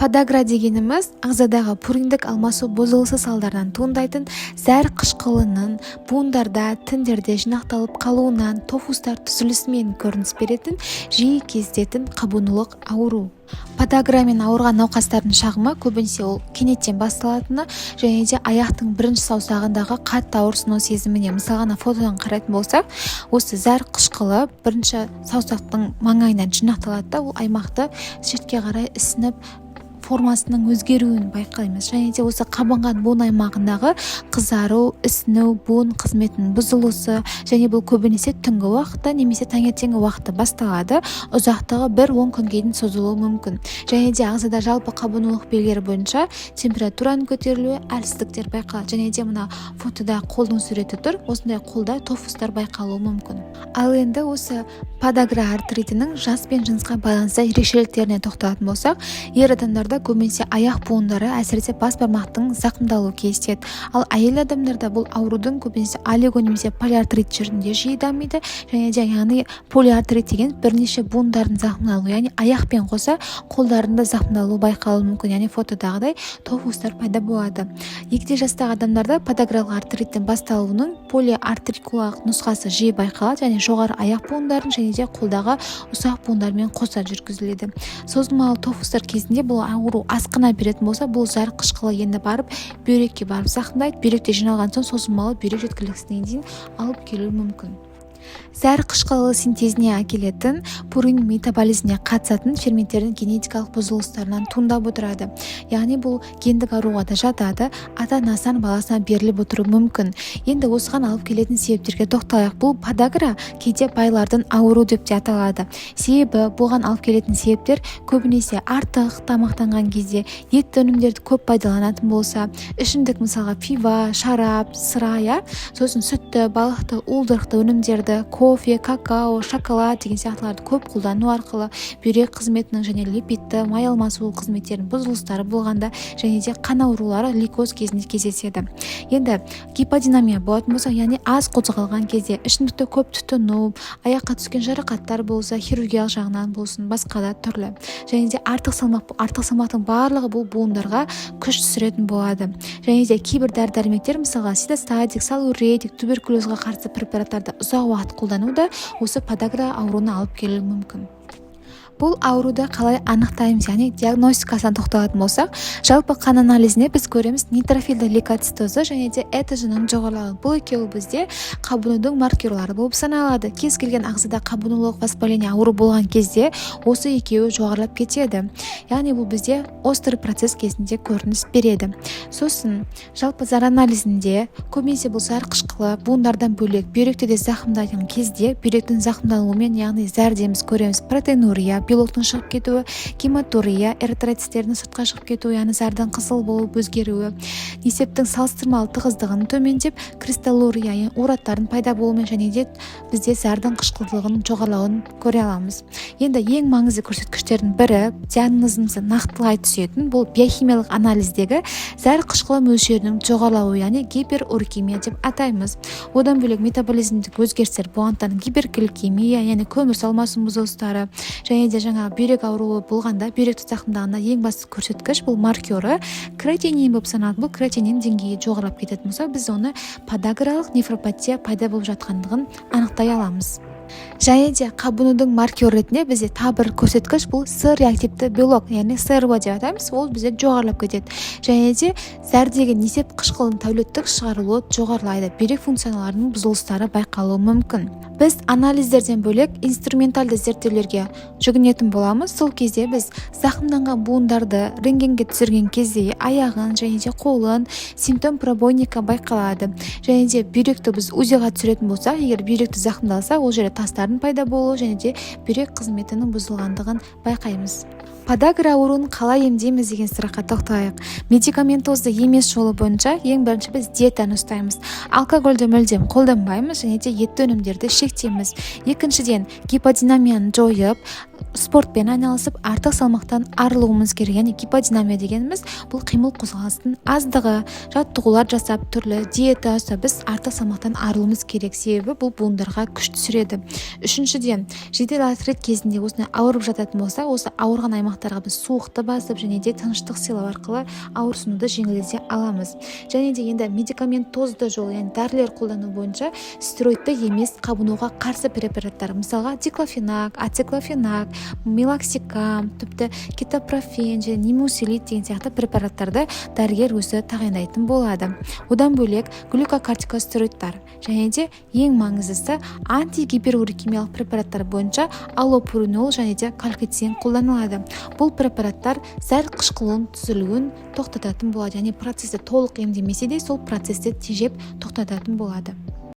Подагра дегеніміз ағзадағы пуриндік алмасу бұзылысы салдарынан туындайтын зәр қышқылының буындарда, тіндерде жинақталып қалуынан тофустар түзілісімен көрініс беретін, жиі кездесетін қабынулық ауру. Подаграмен ауырған науқастардың шағымы көбінесе ол кенеттен басталатыны және де аяқтың бірінші саусағындағы қатты ауырсыну сезіміне. Мысалға фотодан қарайтын болсақ, осы зәр қышқылы бірінші саусақтың маңайынан жинақталады да, ол аймақты шетке қарай ісініп формасының өзгеруін байқаймыз. Және де осы қабынған буын аймағындағы қызару, ісіну, буын қызметінің бұзылысы, және бұл көбінесе түнгі уақытта немесе таңертеңгі уақытта басталады. Ұзақтығы 1-10 күнге дейін созылуы мүмкін. Және де ағзада жалпы қабынулық белгілері бойынша температураның көтерілуі, әлсіздіктер байқалады. Және де мына фотода қолдың суреті тұр. Осындай қолда тофустар байқалуы мүмкін. Ал енді осы подагра артритінің жас пен жынысқа байланысты ерекшеліктеріне тоқталатын болсақ, ер адамдарда көбінесе аяқ буындары, әсіресе бас бармақтың зақымдалуы кездеседі. Ал әйел адамдарда бұл аурудың көбінесе олиго немесе полиартрит түрінде жиі дамиды. Және де яғни полиартрит деген бірнеше буындардың зақымдалуы, яғни аяқпен қоса қолдарында зақымдалуы байқалуы мүмкін. Яғни фотодағыдай тофустар пайда болады. Егде жастағы адамдарда подагралық артриттің басталуының полиартрикулалық нұсқасы жиі байқалады, және жоғары аяқ буындарын және де қолдағы ұсақ буындармен қоса жүргізіледі. Созылмалы тофустар кезінде бұл ауру асқына беретін болса, бұл зәр қышқылы енді барып бүйрекке барып зақымдайды. Бүйректе жиналған соң созылмалы бүйрек жеткіліксіздігіне дейін алып келуі мүмкін. Зәр қышқылы синтезіне әкелетін пурин метаболизміне қатысатын ферменттердің генетикалық бұзылыстарынан туындап отырады. Яғни бұл гендік ауруға да жатады, ата-анасынан баласына беріліп отыруы мүмкін. Енді осыған алып келетін себептерге тоқталайық. Бұл подагра кейде байлардың ауру деп те аталады. Себебі бұған алып келетін себептер көбінесе артық тамақтанған кезде, ет өнімдерді көп пайдаланатын болса, ішімдік мысалға пива, шарап, сыра, сосын сүтті, балықты, уылдырықты өнімдерді, кофе, какао, шоколад деген сияқтыларды көп қолдану арқылы бүйрек қызметінің және липидті май алмасу қызметтерінің бұзылыстары болғанда, және де қан аурулары лейкоз кезінде кездеседі. Енді гиподинамия болатын болса, яғни аз қозғалған кезде, ішімдікті көп тұтыну, аяққа түскен жарақаттар болса, хирургиялық жағынан болсын, басқа да түрлі. Және де артық салмақтың барлығы бұл буындарға күш түсіретін болады. Және де кейбір дәрі-дәрмектер, мысалға цитостатик, салуретик, туберкулезға қарсы препараттарды ұзақ уақыт қолдануда осы подагра ауруына алып келуі мүмкін. Бұл ауруды қалай анықтаймыз, яғни диагностикасына тоқталатын болсақ, жалпы қан анализіне біз көреміз нейтрофильді лейкоцитозы және де этж-ның жоғарылауы. Бұл екеуі бізде қабынудың маркерлары болып саналады. Кез келген ағзада қабынулық воспаление ауру болған кезде осы екеуі жоғарылап кетеді. Яғни бұл бізде острый процесс кезінде көрініс береді. Сосын жалпы зар анализінде көбінесе бұл зар қышқылы буындардан бөлек бүйректе де зақымдайтын кезде бүйректің зақымдалуымен, яғни зәр дейміз, көреміз протеинурия, белоктың шығып кетуі, гематурия, эритроциттердің сыртқа шығып кетуі, яғни зардың қызыл болып өзгеруі, несептің салыстырмалы тығыздығының төмендеп, кристаллурия, ураттардың пайда болуымен, және де бізде зардың қышқылдылығының жоғарылауын көре аламыз. Енді ең маңызды көрсеткіштердің бірі, диагнозымызды нақтылай түсетін, бұл биохимиялық анализдегі зәр қышқылы мөлшерінің жоғарылауы, яғни гиперурикемия деп атаймыз. Одан бөлек метаболизмдік өзгерістер болғандықтан гипергликемия, яғни көмір салмасының бұзылыстары, және де жаңа бүйрек ауруы болғанда, бүйректі зақымдағанда ең басты көрсеткіш бұл маркері креатинин болып саналады. Бұл креатинин деңгейі жоғарылап кететін болса, біз оны подагралық нефропатия пайда болып жатқандығын анықтай аламыз. Және де қабынудың маркері ретінде бізде тағы бір көрсеткіш бұл С-реактивті белок, яғни СРБ деп атаймыз, ол бізде жоғарылап кетеді. Және де зәрдегі несеп қышқылының тәуліктік шығарылуы жоғарылайды, бүйрек функцияларының бұзылыстары байқалуы мүмкін. Біз анализдерден бөлек инструменталды зерттеулерге жүгінетін боламыз. Сол кезде біз зақымданған буындарды рентгенге түсірген кезде аяғын және де қолын симптом пробойника байқалады. Және де бүйректі біз УЗИ-ға түсіретін болсақ, егер бүйректі зақымдалса, ол жерде тастардың пайда болуы және де бүйрек қызметінің бұзылғандығын байқаймыз. Подагра ауруын қалай емдейміз деген сұраққа тоқталайық. Медикаментозды емес жолы бойынша ең бірінші біз диетаны ұстаймыз. Алкогольді мүлдем қолданбаймыз және де етті өнімдерді шектейміз. Екіншіден, гиподинамияны жойып, спортпен айналысып, артық салмақтан арылуымыз керек. Яғни гиподинамия дегеніміз бұл қимыл қозғалыстың аздығы, жаттығулар жасап, түрлі диета ұстап, біз артық салмақтан арылуымыз керек. Себебі бұл буындарға күш түсіреді. Үшіншіден, жедел артрит кезінде осыны ауырып жататын болса, осы ауырған аймақ аймақтарға біз суықты басып және де тыныштық сыйлау арқылы ауырсынуды жеңілдете аламыз. Және де енді медикаментозды жол, яғни дәрілер қолдану бойынша стероидты емес қабынуға қарсы препараттар, мысалға диклофенак, ациклофенак, мелоксикам, тіпті кетопрофен және нимусилит деген сияқты препараттарды дәрігер өзі тағайындайтын болады. Одан бөлек глюкокортикостероидтар және де ең маңыздысы антигиперурикемиялық препараттар бойынша аллопуринол және де калькицин қолданылады. Бұл препараттар зәр қышқылының түзілуін тоқтататын болады, яғни процесті толық емдемесе де сол процесті тежеп тоқтататын болады.